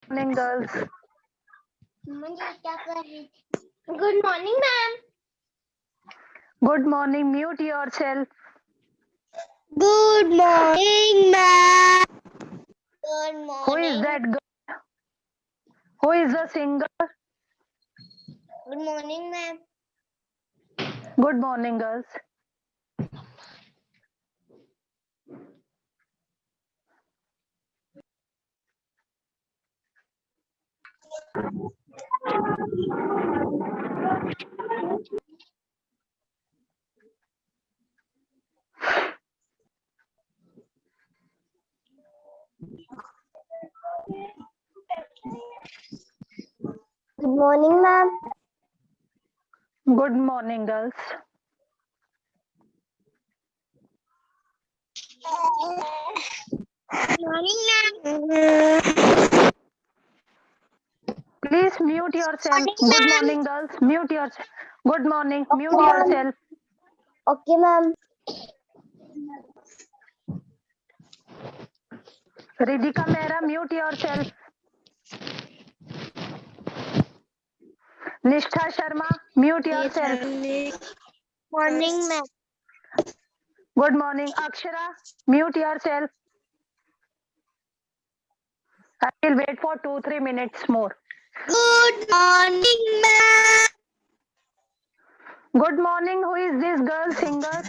morning, girls. Good morning, ma'am. Good morning. Mute yourself. Good morning, ma'am. Good Who is morning. that girl? Who is the singer? Good morning, ma'am. Good morning, girls. Good morning, ma'am. Good morning, girls. Good morning, ma'am. Please mute yourself. Morning, Good ma'am. morning, girls. Mute yourself. Good morning. Mute Okay, ma'am. yourself. Okay, ma'am. Ridhika Mehra, mute yourself. Nishtha Sharma, mute yourself. Morning, ma'am. Good morning. Akshara, mute yourself. I will wait for 2-3 minutes more. Good morning, ma'am. Good morning. Who is this girl singer?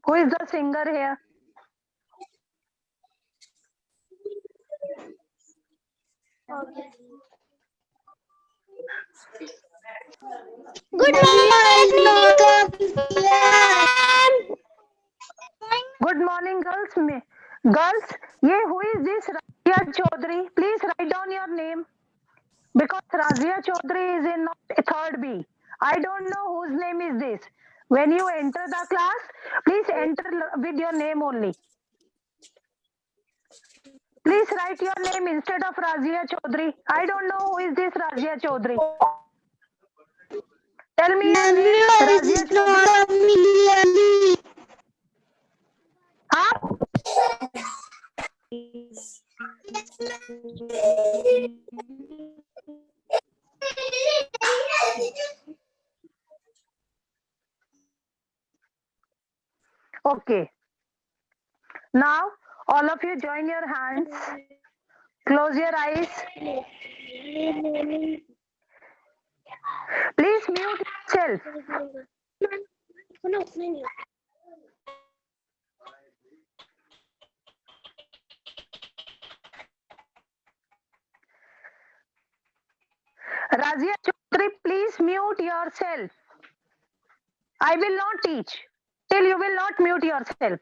Who is the singer here? Good morning, ma'am. Good morning, girls. Girls, who is this Razia Chaudhary? Please write down your name because Razia Chaudhary is in not third B. I don't know whose name is this. When you enter the class, please enter with your name only. Please write your name instead of Razia Chaudhary. I don't know who is this Razia Chaudhary. Tell me your Ma'am, name, your voice Razia is Chaudhary. not familiar. Huh? Okay. Now, all of you join your hands. Close your eyes. Please mute yourself. Razia Chaudhary, please mute yourself. I will not teach till you will not mute yourself.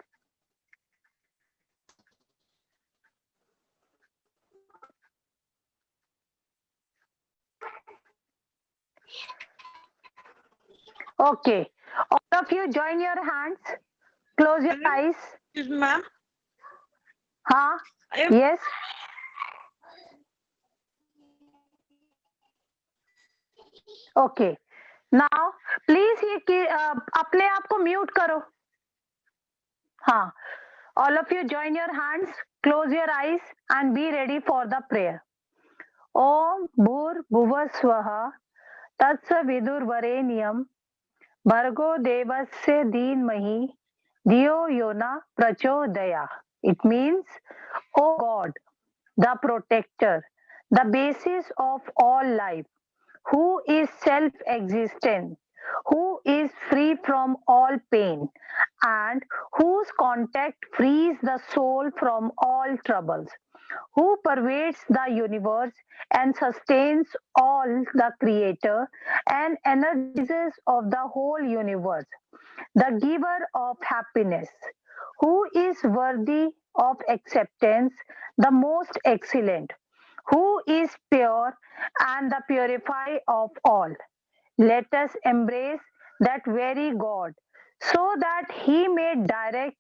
Okay. All of you join your hands. Close your eyes. Ma'am. Huh? Yes. Okay. Now, please ये अपने आप को mute करो. हाँ. All of you join your hands, close your eyes and be ready for the prayer. Om Bhur Bhuva Swaha Tatsa Vidur Vareniyam Bhargo Devasya Dhinmahi Dio Yona Prachodaya. It means, O God, the protector, the basis of all life, who is self-existent, who is free from all pain, and whose contact frees the soul from all troubles, who pervades the universe and sustains all the creator and energizes of the whole universe, the giver of happiness, who is worthy of acceptance, the most excellent, who is pure and the purifier of all. Let us embrace that very God so that He may direct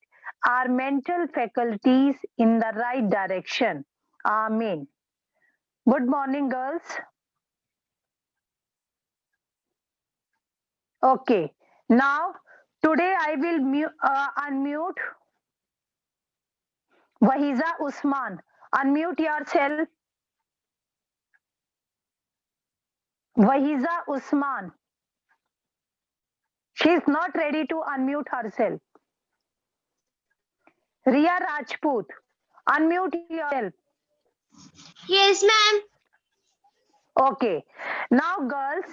our mental faculties in the right direction. Amen. Good morning, girls. Okay, now today I will unmute Wahiza Usman. Unmute yourself. Wahiza Usman. She is not ready to unmute herself. Ria Rajput, unmute yourself. Yes, ma'am. Okay. Now, girls,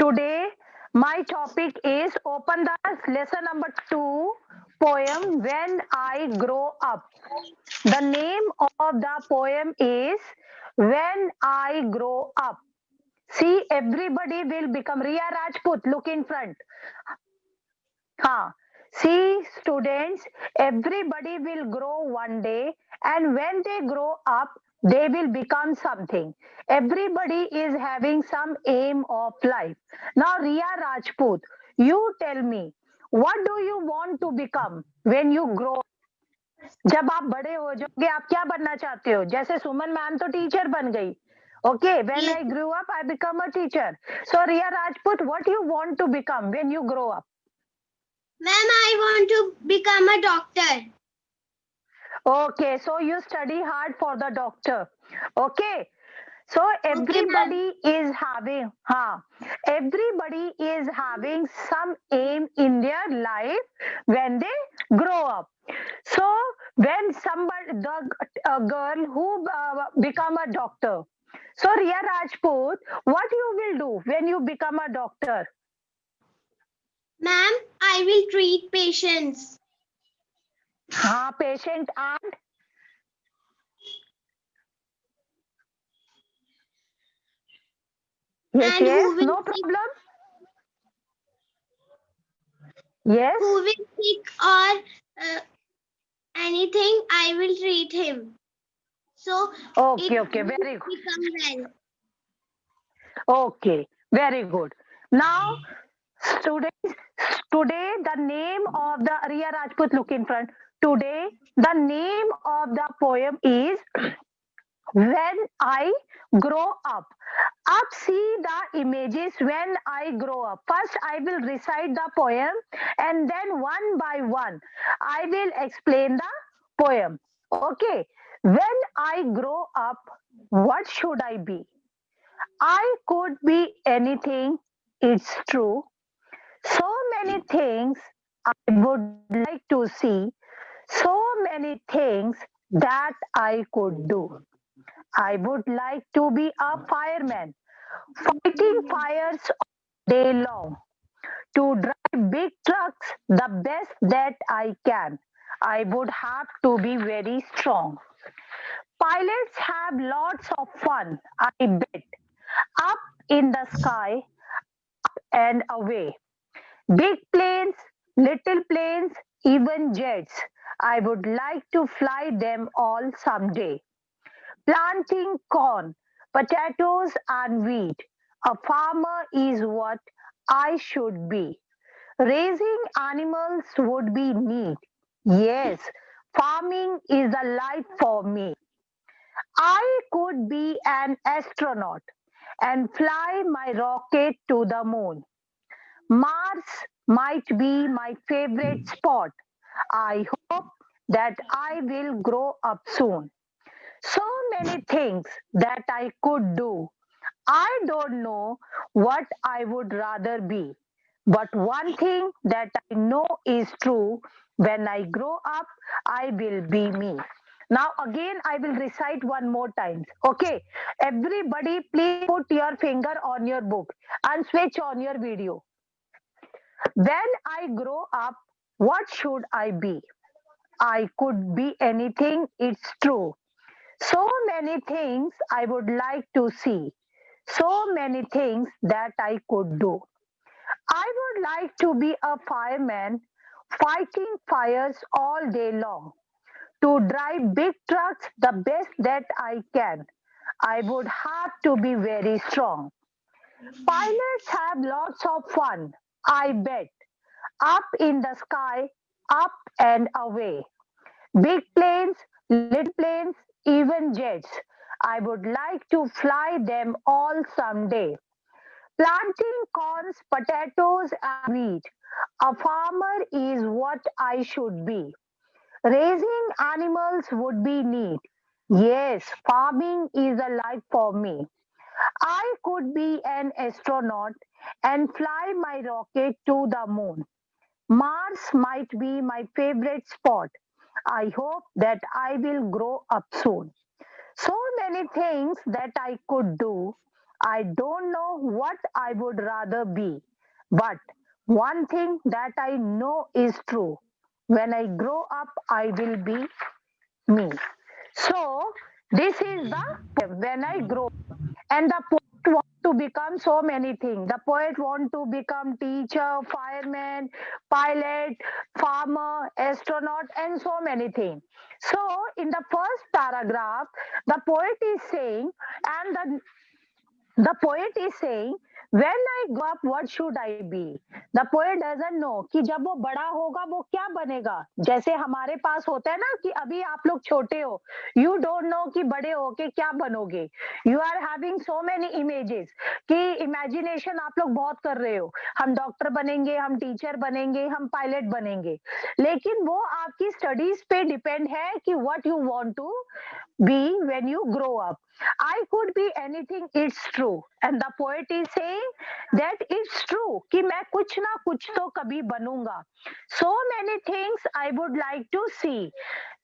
today my topic is open the lesson number 2 poem When I Grow Up. The name of the poem is When I Grow Up. See, everybody will become Ria Rajput. Look in front. Ha. See, students, everybody will grow one day, and when they grow up, they will become something. Everybody is having some aim of life. Now, Ria Rajput, you tell me, what do you want to become when you grow? जब आप बड़े हो जाओगे आप क्या बनना चाहते हो? जैसे सुमन मैम तो टीचर बन गई. Okay, when Yes. I grew up, I become a teacher. So, Ria Rajput, what you want to become when you grow up? Ma'am, I want to become a doctor. Okay, so you study hard for the doctor. Okay, so Okay, ma'am. everybody is having some aim in their life when they grow up. So when somebody, a girl who become a doctor. So Ria Rajput, what you will do when you become a doctor? Ma'am, I will treat patients. Patient and yes, And yes, who will no sick, problem. Yes. who will sick or anything, I will treat him. So Okay, it okay, will very good. become well. Okay, very good. Now, students, today the name of the Ria Rajput, look in front. Today, the name of the poem is When I Grow Up. Up, see the images when I grow up. First, I will recite the poem and then one by one, I will explain the poem. Okay, when I grow up, what should I be? I could be anything, it's true. So many things I would like to see, so many things that I could do. I would like to be a fireman, fighting fires all day long, to drive big trucks the best that I can. I would have to be very strong. Pilots have lots of fun, I bet. Up in the sky, and away. Big planes, little planes, even jets. I would like to fly them all someday. Planting corn, potatoes, and wheat. A farmer is what I should be. Raising animals would be neat. Yes, farming is a life for me. I could be an astronaut and fly my rocket to the moon. Mars might be my favorite spot. I hope that I will grow up soon. So many things that I could do. I don't know what I would rather be. But one thing that I know is true, when I grow up, I will be me. Now again I will recite one more time. Okay. Everybody please put your finger on your book and switch on your video. When I grow up, what should I be? I could be anything, it's true. So many things I would like to see. So many things that I could do. I would like to be a fireman, fighting fires all day long, to drive big trucks the best that I can. I would have to be very strong. Pilots have lots of fun, I bet. Up in the sky, up and away. Big planes, little planes, even jets. I would like to fly them all someday. Planting corns, potatoes, and wheat. A farmer is what I should be. Raising animals would be neat. Yes, farming is a life for me. I could be an astronaut and fly my rocket to the moon. Mars might be my favorite spot. I hope that I will grow up soon. So many things that I could do. I don't know what I would rather be. But one thing that I know is true. When I grow up, I will be me. So this is the when I grow up. And the poet want to become so many things. The poet want to become teacher, fireman, pilot, farmer, astronaut, and so many things. So in the first paragraph, the poet is saying, and the poet is saying, when I grow up, what should I be? The poet doesn't know कि जब वो बड़ा होगा वो क्या बनेगा. जैसे हमारे पास होता है ना कि अभी आप लोग छोटे हो, you don't know कि बड़े होके क्या बनोगे. You are having so many images कि imagination आप लोग बहुत कर रहे हो. हम डॉक्टर बनेंगे, हम टीचर बनेंगे, हम पायलट बनेंगे. लेकिन वो आपकी स्टडीज पे डिपेंड है कि what you want to be when you grow up. I could be anything, it's true. And the poet is saying that it's true कि मैं कुछ ना कुछ तो कभी बनूंगा. So many things I would like to see.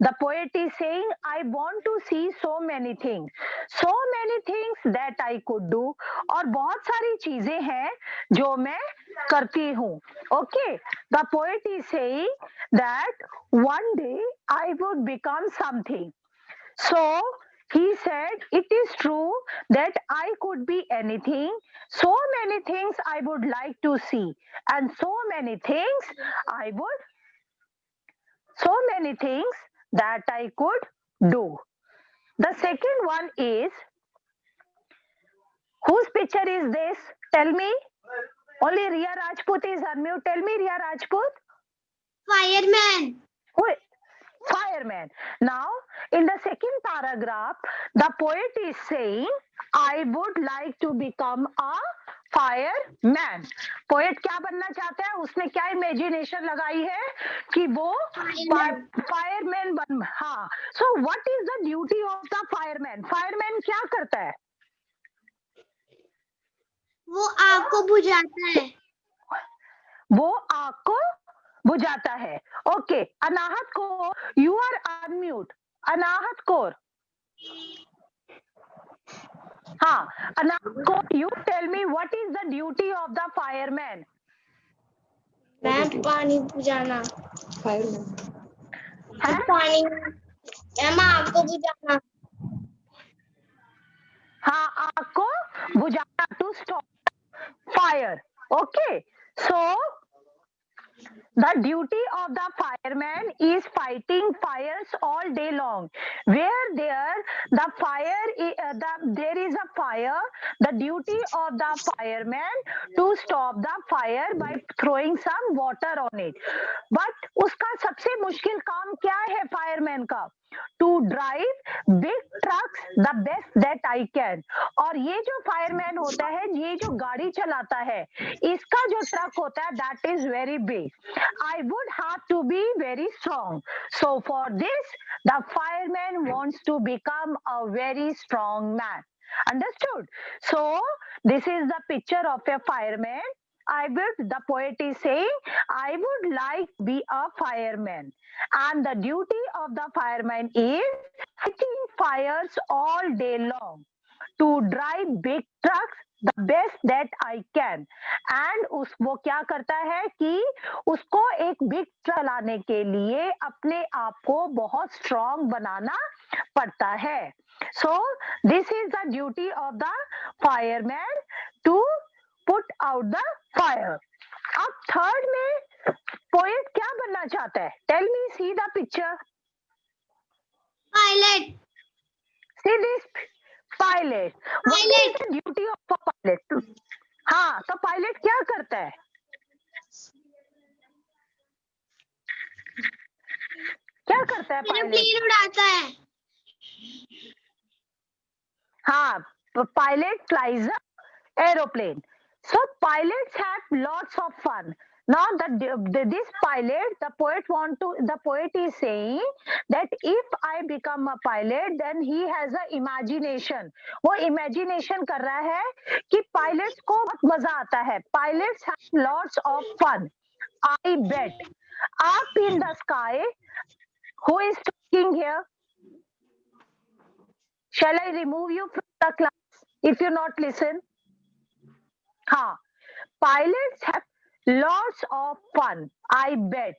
The poet is saying I want to see so many things. So many things that I could do. और बहुत सारी चीजें हैं जो मैं करती हूँ. Okay. The poet is saying that one day I would become something. So he said, it is true that I could be anything. So many things I would like to see, and so many things so many things that I could do. The second one is, whose picture is this? Tell me. Only Riya Rajput is unmute. Tell me, Riya Rajput. Fireman. Who is fireman? Now, in the second paragraph, the poet is saying, I would like to become a fireman. Poet क्या बनना चाहता है? उसने क्या imagination लगाई है कि वो फायरमैन बन. हाँ. So what is the duty of the fireman? Fireman क्या करता है? वो आग को बुझाता है. वो आग को बुझाता है. ओके. अनाहत को, you are unmute. Anahat Kaur. हाँ. Anahat Kaur, you tell me what is the duty of the fireman? Ma'am पानी बुझाना. है? पानी मैम आग को बुझाना. हाँ, आग को बुझाना. To stop fire. Okay. So the duty of the fireman is fighting fires all day long. Where there is a fire, the duty of the fireman to stop the fire by throwing some water on it. But उसका सबसे मुश्किल काम क्या है fireman का? To drive big trucks the best that I can. और ये जो फायरमैन होता है, ये जो गाड़ी चलाता है, इसका जो ट्रक होता है, that is very big. I would have to be very strong. So for this, the fireman wants to become a very strong man. Understood? So this is the picture of a fireman. The poet is saying, I would like to be a fireman. And the duty of the fireman is fighting fires all day long, to drive big trucks the best that I can. And वो क्या करता है कि उसको एक big चलाने के लिए अपने आप को बहुत स्ट्रॉन्ग बनाना पड़ता है. So this is the duty of the fireman to put out the fire. अब थर्ड में पोएट क्या बनना चाहता है? Tell me, see the picture. Pilot. See this pilot. What is the duty of a pilot? हाँ, तो pilot क्या करता है? क्या करता है पायलट? एरोप्लेन उड़ाता है. हाँ, pilot flies a aeroplane. So pilots have lots of fun. Now this pilot, the poet is saying that if I become a pilot, then he has a imagination. वो imagination कर रहा है कि pilots को बहुत मजा आता है. Pilots have lots of fun. I bet. Up in the sky, who is talking here? Shall I remove you from the class if you not listen? हाँ. Pilots have lots of fun, I bet.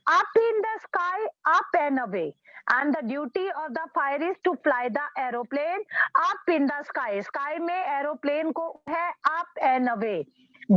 Up in the sky, up and away. And the duty of the fire is to fly the aeroplane up in the sky. Sky में aeroplane को है up and away.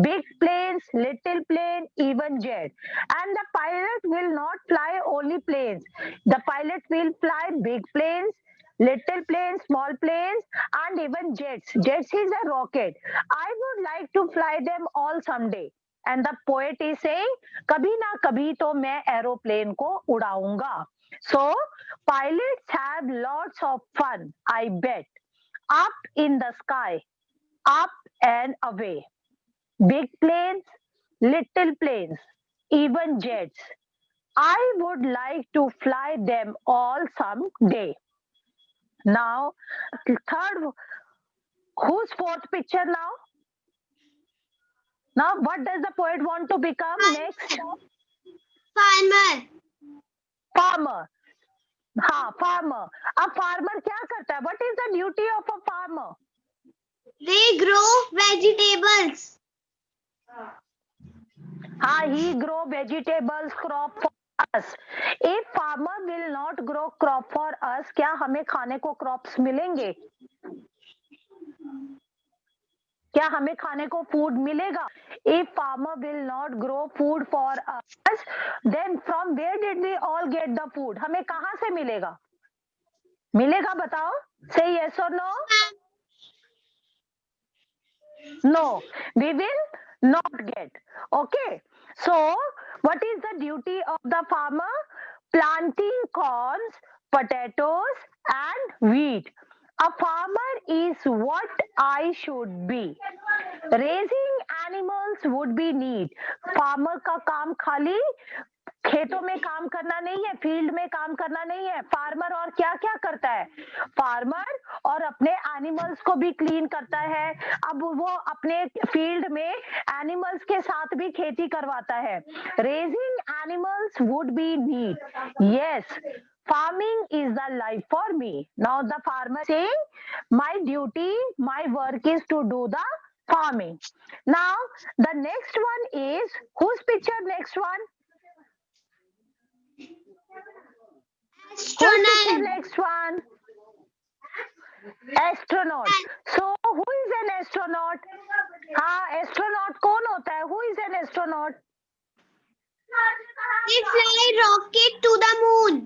Big planes, little plane, even jet. And the pilot will not fly only planes. The pilot will fly big planes, little planes, small planes, and even jets. Jets is a rocket. I would like to fly them all someday. And the poet is saying, कभी ना कभी तो मैं aeroplane को उड़ाऊंगा. So pilots have lots of fun, I bet. Up in the sky, up and away. Big planes, little planes, even jets. I would like to fly them all someday. Now, third, whose fourth picture now? Now, what does the poet want to become next? Farmer. Farmer. हाँ, farmer. अब farmer क्या करता है? What is the duty of a farmer? They grow vegetables. हाँ, he grow vegetables, crop for us. If farmer will not grow crop for us, क्या हमें खाने को crops मिलेंगे? क्या हमें खाने को food मिलेगा? If farmer will not grow food for us, then from where did we all get the food? हमें कहाँ से मिलेगा? मिलेगा बताओ? Say yes or no? No, we will not get. Okay. So, what is the duty of the farmer? Planting corns, potatoes, and wheat. A farmer is what I should be. Raising animals would be neat. Farmer का काम खाली खेतों में काम करना नहीं है, field में काम करना नहीं है. फार्मर और क्या क्या करता है? फार्मर और अपने एनिमल्स को भी क्लीन करता है. अब वो अपने फील्ड में एनिमल्स के साथ भी खेती करवाता है. Raising animals would be need. Yes, farming is the life for me. Now the farmer saying, my duty, my work is to do the farming. Now the next one is, whose picture next one? Astronaut. Next one. Astronaut. So who is an astronaut? हाँ, astronaut कौन होता है? Who is an astronaut? They fly rocket to the moon.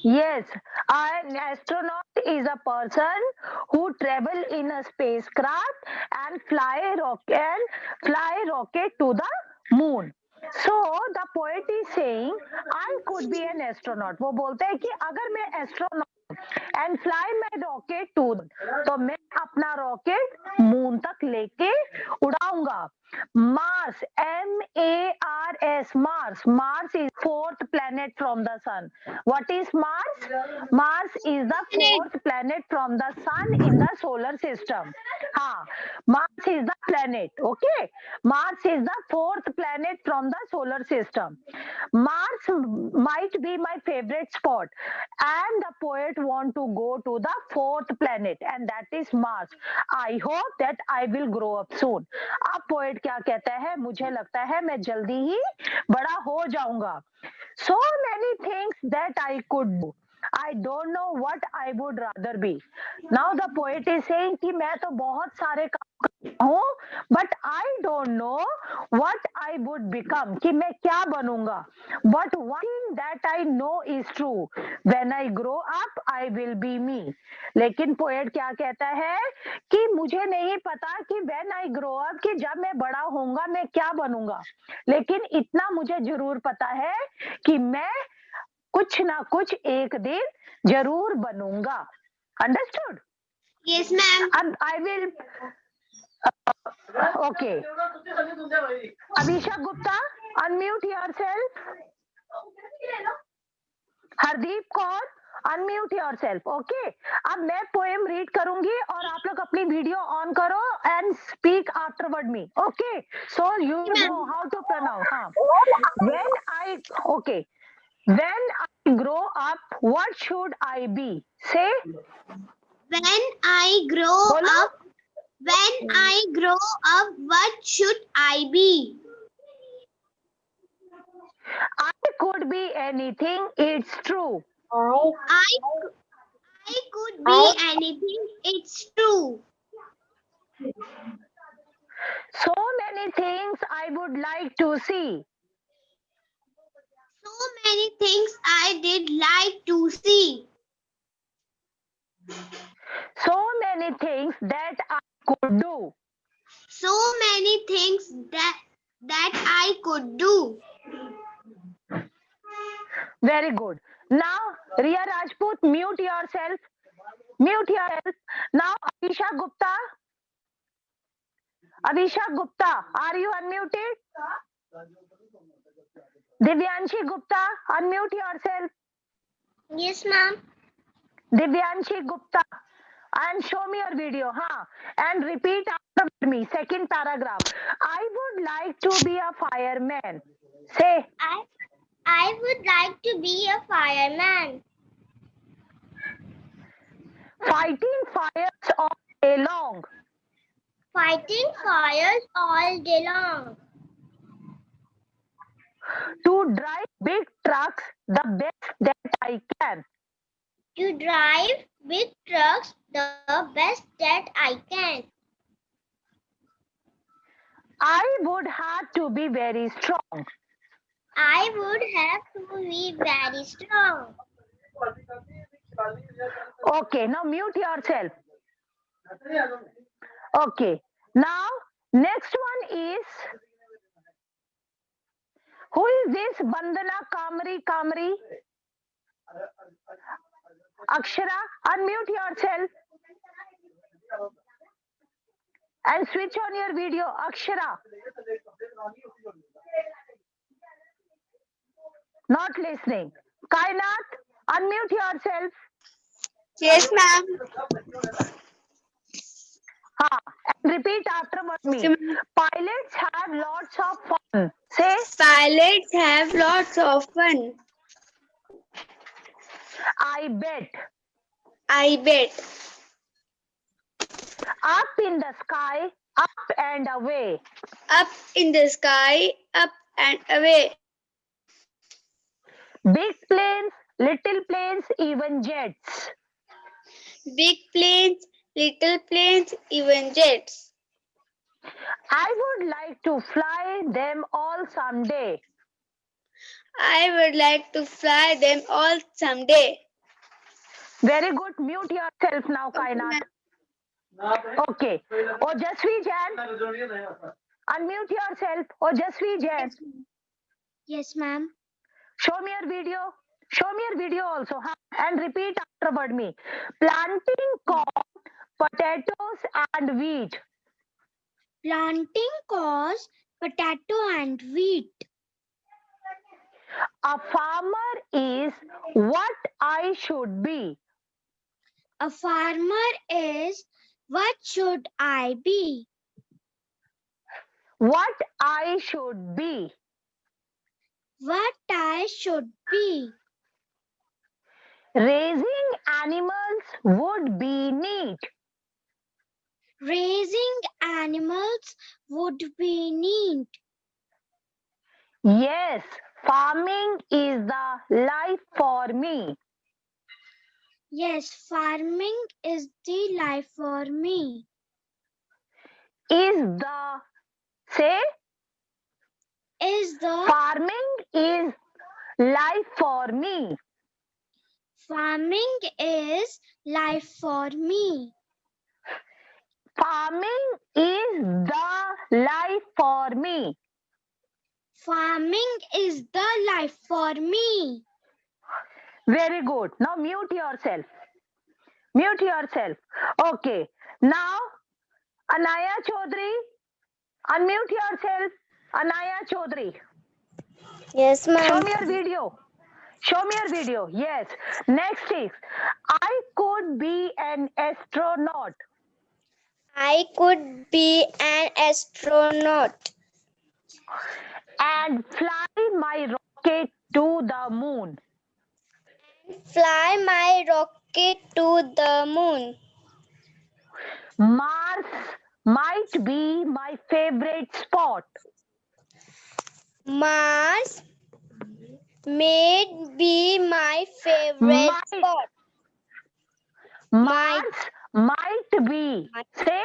Yes, an astronaut is a person who travel in a spacecraft and fly rocket to the moon. So the poet is saying, I could be an astronaut. वो बोलते हैं कि अगर मैं astronaut and fly my rocket to, तो मैं अपना rocket moon तक लेके उड़ाऊंगा. Mars, M-A-R-S, Mars. Mars is fourth planet from the sun. What is Mars? Mars is the fourth planet from the sun in the solar system. हाँ, Mars is the planet. Okay, Mars is the fourth planet from the solar system. Mars might be my favorite spot, and the poet want to go to the fourth planet, and that is Mars. I hope that I will grow up soon. अब poet क्या कहता है? मुझे लगता है मैं जल्दी ही बड़ा हो जाऊंगा. So many things that I could do. I don't know what I would rather be. Now the poet is saying कि मैं तो बहुत सारे काम करता हूँ, but I don't know what I would become. कि मैं क्या बनूंगा. But one thing that I know is true. When I grow up, I will be me. लेकिन पोएट क्या कहता है कि मुझे नहीं पता कि when I grow up, कि जब मैं बड़ा होऊंगा मैं क्या बनूंगा. लेकिन इतना मुझे जरूर पता है कि मैं कुछ ना कुछ एक दिन जरूर बनूंगा. Understood? Yes, ma'am. And I will Okay. Abhishek Gupta, unmute yourself. Hardeep Kaur, unmute yourself. Okay, अब मैं पोएम रीड करूंगी और आप लोग अपनी वीडियो ऑन करो and speak afterward me. Okay, so you will know how to pronounce. हाँ, when I, okay, when I grow up what should I be? Say When I grow बोलो. up, when I grow up, what should I be? I could be anything, it's true. I could be anything. It's true. So many things I would like to see. So many things I did like to see. So many things that I could do. So many things that I could do. Very good. Now, Riya Rajput, mute yourself. Mute yourself. Now, Abhishek Gupta. Abhishek Gupta, are you unmuted? Divyanshi Gupta, unmute yourself. Yes, ma'am. Divyanshi Gupta. And show me your video. Huh? And repeat after me. Second paragraph. I would like to be a fireman. Say. I would like to be a fireman. Fighting fires all day long. Fighting fires all day long. To drive big trucks the best that I can. To drive big trucks the best that I can. I would have to be very strong. I would have to be very strong. Okay, now mute yourself. Okay, now next one is, who is this Bandana Kamri? Akshara, unmute yourself and switch on your video. Akshara. Not listening. Kainat, unmute yourself. Yes, ma'am. And repeat after me. Pilots have lots of fun. Say. Pilots have lots of fun. I bet. I bet. Up in the sky, up and away. Up in the sky, up and away. Big planes, little planes, even jets. Big planes, little planes, even jets. I would like to fly them all someday. I would like to fly them all someday. Very good. Mute yourself now, Kainat. Okay. Ojasvi Jain, unmute yourself. Ojasvi Jain. Yes, ma'am. Show me your video. Show me your video also. Huh? And repeat afterward me. Planting corn, potatoes and wheat. Planting corn, potato and wheat. A farmer is what I should be. A farmer is what should I be? What I should be. What I should be. Raising animals would be neat. Raising animals would be neat. Yes, farming is the life for me. Yes, farming is the life for me. Is the, say, Is the farming is life for me. farming is life for me. Farming is the life for me. Farming is the life for me. Very good. Now mute yourself. Mute yourself. Okay. Now, Anaya Chaudhary, Unmute yourself. Anaya Chaudhary. Yes, Show ma'am. me your video. Show me your video. Yes. Next is, I could be an astronaut I could be an astronaut and fly my rocket to the moon. fly my rocket to the moon. Mars might be my favorite spot. Mars may be my favorite Might, spot. Mars might be. Say,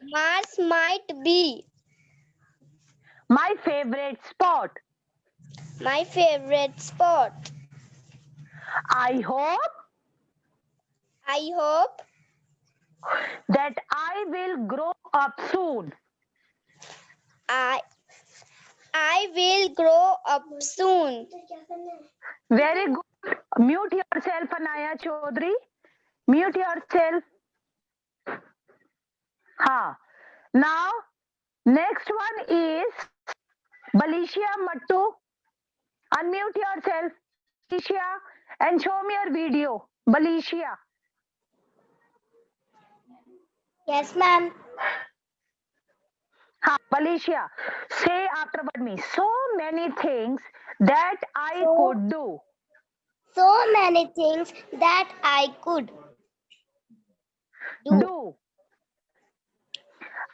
Mars might be my favorite spot. my favorite spot. I hope I hope that I will grow up soon. I will grow up soon. Very good. Mute yourself, Anaya Chaudhary. Mute yourself. Ha. Now, next one is Balicia Mattu. Unmute yourself, Balicia, and show me your video. Balicia. Yes, ma'am. Ha, Balicia. Say afterward me. So many things that I could do. So many things that I could Do.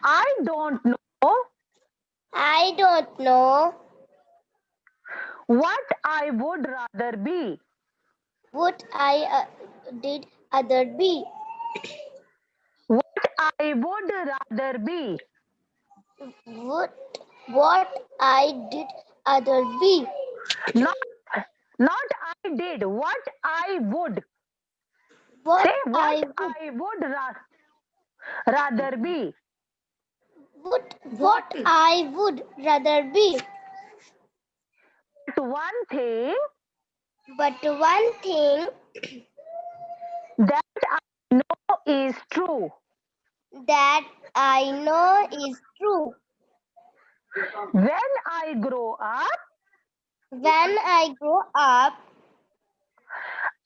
I don't know I don't know what I would rather be. what I did other be. What I would rather be. What I did other be. Not I did. What I would. What Say what I I would rather be. what I would rather be. But one thing But one thing that I know is true. that I know is true. When I grow up, When I grow up,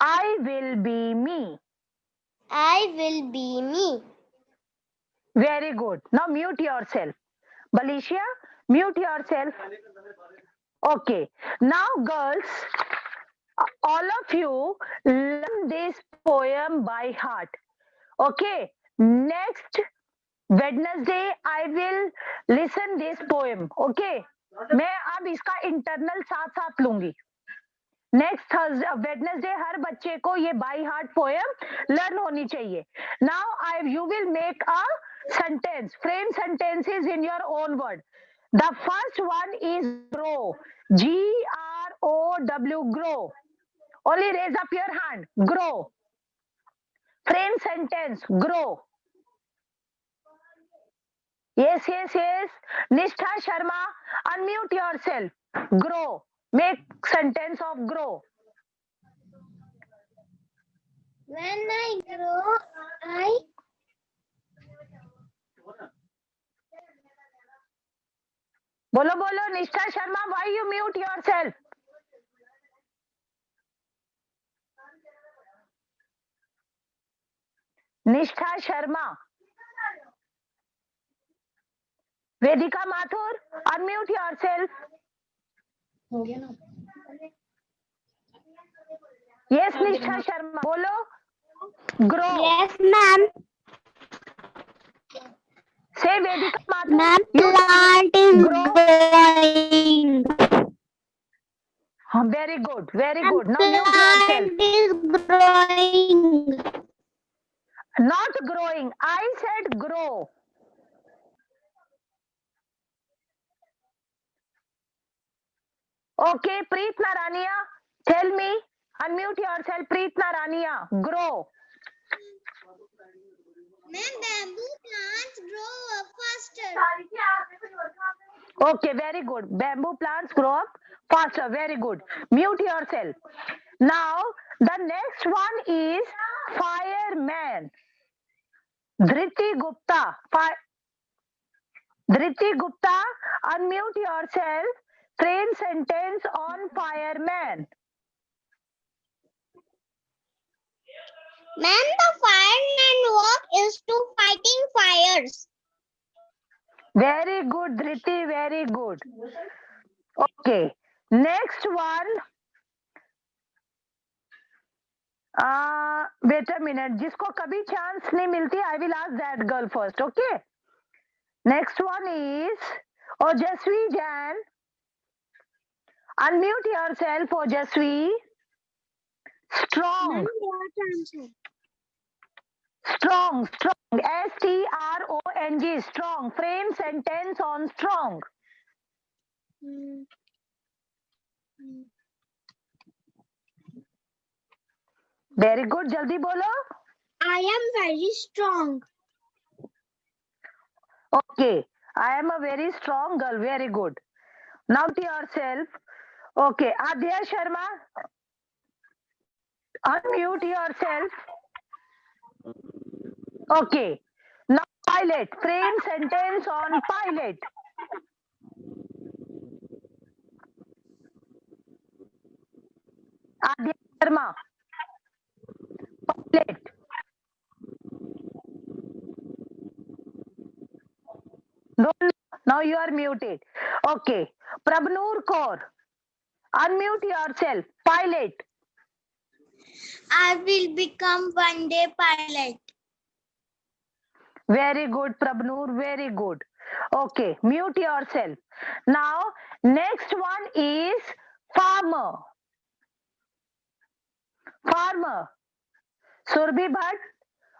I will be me. I will be me. Very good. Now mute yourself. Balicia, mute yourself. Okay. Now, girls, all of you learn this poem by heart. Okay. Next Wednesday, I will listen this poem. Okay. मैं अब इसका internal साथ साथ लूंगी. Next Thursday Wednesday हर बच्चे को ये by heart poem learn होनी चाहिए. Now I you will make a sentence, frame sentences in your own word. The first one is grow. GROW, grow. Only raise up your hand. Grow. Frame sentence. Grow. Yes. Nishtha Sharma, unmute yourself. Grow. Make sentence of grow. When I grow, I बोलो निष्ठा Sharma, why you mute yourself? निष्ठा शर्मा. वेदिका Mathur, unmute yourself. हो गया ना. Yes, निष्ठा शर्मा, बोलो. Grow. yes, ma'am. Say Vedika Mathur. Ma'am, You plant is grow. growing. Very good. Very good. Now mute yourself. Plant is growing. Not growing. I said grow. Okay, Preet Narania, tell me. Unmute yourself, Preet Narania. Grow. Ma'am, bamboo plants grow up faster. Okay, very good. Bamboo plants grow up faster. Very good. Mute yourself. Now, the next one is fireman. Dhriti Gupta. Dhriti Gupta, unmute yourself. Frame sentence on fireman. Ma'am, the fireman work is to fighting fires. Very good, Dhriti, very good. Okay, next one. Wait a minute. जिसको कभी chance नहीं मिलती, I will ask that girl first. Okay. Next one is Ojaswi Jan. Unmute yourself, Ojaswi. Strong. Strong, strong. S-T-R-O-N-G. Strong. Frame sentence on strong. Very good. जल्दी बोलो. I am very strong. Okay. I am a very strong girl. Very good. Now to yourself. Okay. Adya Sharma. Unmute yourself. Okay. Now pilot. Frame sentence on pilot. Adya Sharma. Pilot. Don't, now you are muted. Okay. Prabnoor Kaur. Unmute yourself. Pilot. I will become one day pilot. Very good, Prabnoor. Very good. Okay. Mute yourself. Now, next one is farmer. Farmer. Surbhi Bhatt.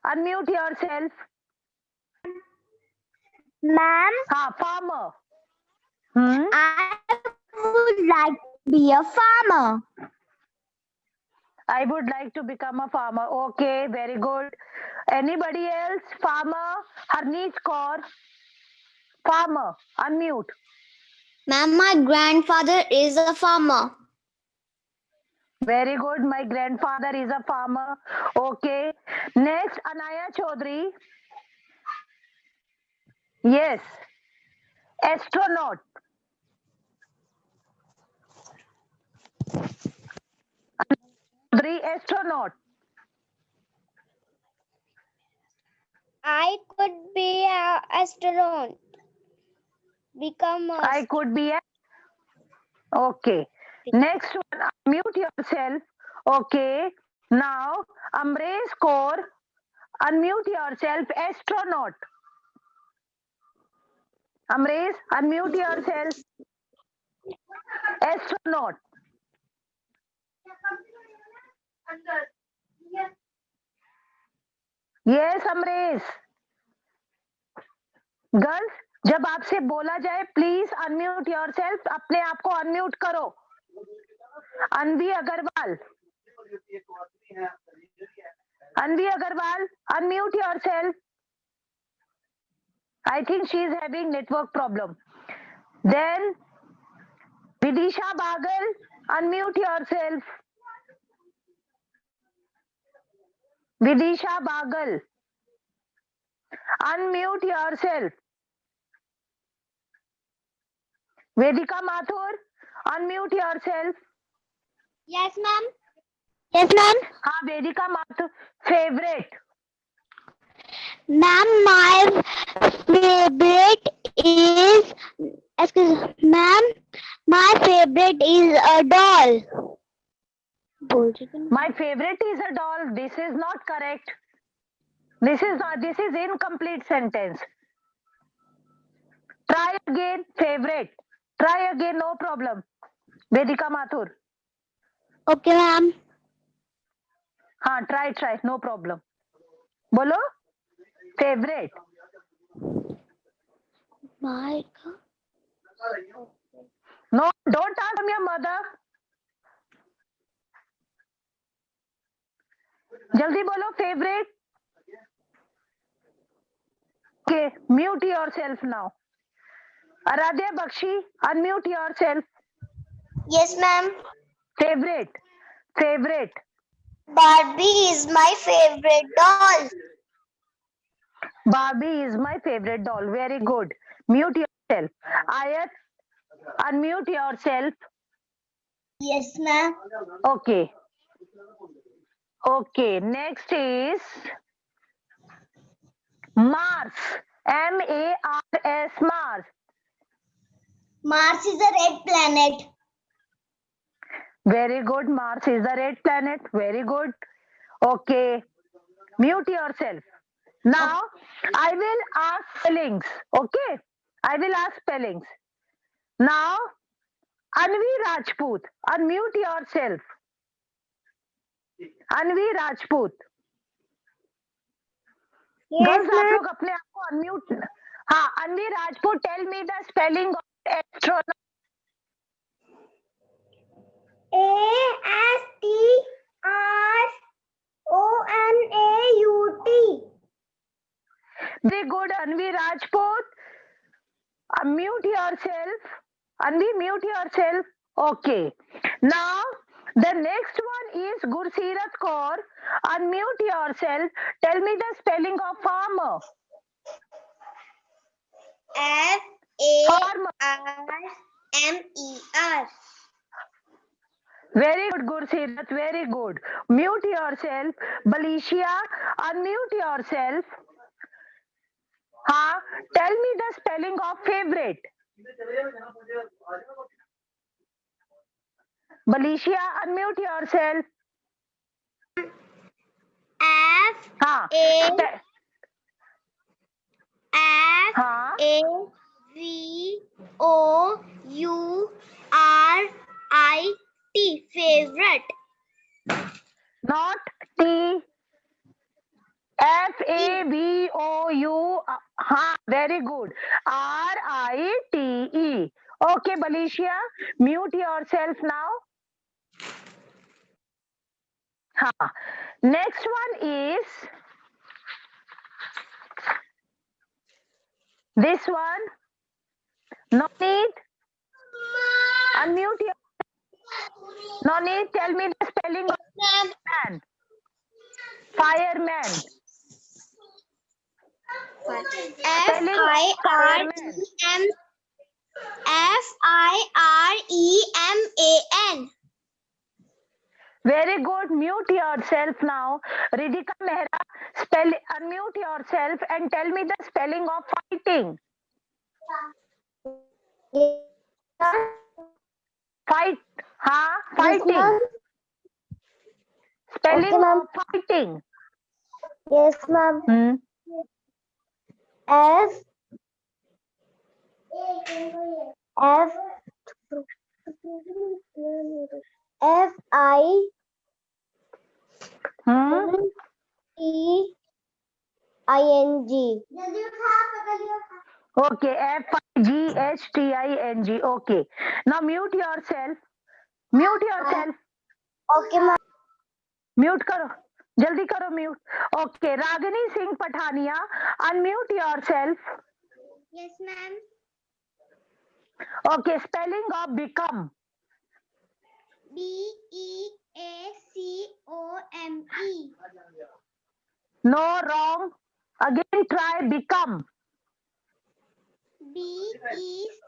Unmute yourself. Ma'am, Farmer. I would like to be a farmer. I would like to become a farmer. Okay, very good. Anybody else? Farmer. Harneet Kaur. Farmer. Unmute. Ma'am, my grandfather is a farmer. Very good. My grandfather is a farmer. Okay. Next, Anaya Chaudhary. Yes. Astronaut. Chaudhary, astronaut. I could be an astronaut. I could be a... Okay. Next one, unmute yourself. Okay. Now, Amresh Kaur, unmute yourself. Astronaut. Amresh, unmute yourself. Astronaut. Yes, Amresh. Girls, जब आपसे बोला जाए please unmute yourself. अपने आप को unmute करो. Anvi Agarwal. Anvi Agarwal, unmute yourself. I think she is having network problem. Then Vidisha Bagal, unmute yourself. Vidisha Bagal, unmute yourself. Vedika Mathur, unmute yourself. Yes, ma'am. Yes, ma'am. Vedika Mathur. Favorite. Ma'am, my favorite is, ma'am, my favorite is a doll. My favorite is a doll. This is not correct. This is incomplete sentence. Try again, favorite. Try again, no problem. Vedika Mathur. Okay, ma'am. Try, no problem. Bolo. Favorite. My No, don't ask from your mother. Jaldi bolo, favorite. Okay, mute yourself now. Aradhya Bakshi, unmute yourself. Yes, ma'am. Favorite. Barbie is my favorite doll. Barbie is my favorite doll. Very good. Mute yourself. Ayat, unmute yourself. Yes, ma'am. Okay. Okay. Next is Mars. Mars. Mars. Mars is a red planet. Very good. Mars is the red planet. Very good. Okay. Mute yourself. Now, I will ask spellings. Okay. I will ask spellings. Now, Anvi Rajput. Unmute yourself. Anvi Rajput. Girls आप लोग अपने आप को unmute. हाँ, Anvi Rajput, tell me the spelling of astronaut. ASTRONAUT. Very good, Anvi Rajput. Mute yourself. Anvi, mute yourself. Okay. Now, the next one is Gurseerat Kaur. Unmute yourself. Tell me the spelling of farmer. Farmer. FARMER. Very good, Gurseerat. Very good. Mute yourself. Balicia, unmute yourself. हाँ, tell me the spelling of favorite. Balicia, unmute yourself. हाँ, हाँ, FAVOURIT. Favorite. not T. FAVOU. हाँ, very good. RITE. Okay, Balicia, mute yourself now. हाँ, next one is this one. No need. Unmute your. No need. Tell me the spelling of man. Fireman. FIREMAN. Very good. Mute yourself now. Ridhika Mehra, unmute yourself and tell me the spelling of fighting. Fight. हाँ, fighting. Spelling Okay, ma'am. of fighting. Yes, ma'am. FIGHTING. Okay, FIGHTING. Okay. Now mute yourself. Mute yourself. Okay, ma'am. Mute करो. जल्दी करो mute. Okay. Ragini Singh Pathania, unmute yourself. Yes, ma'am. Okay. Spelling of become. BEACOME. No, wrong. Again try become. BECOME.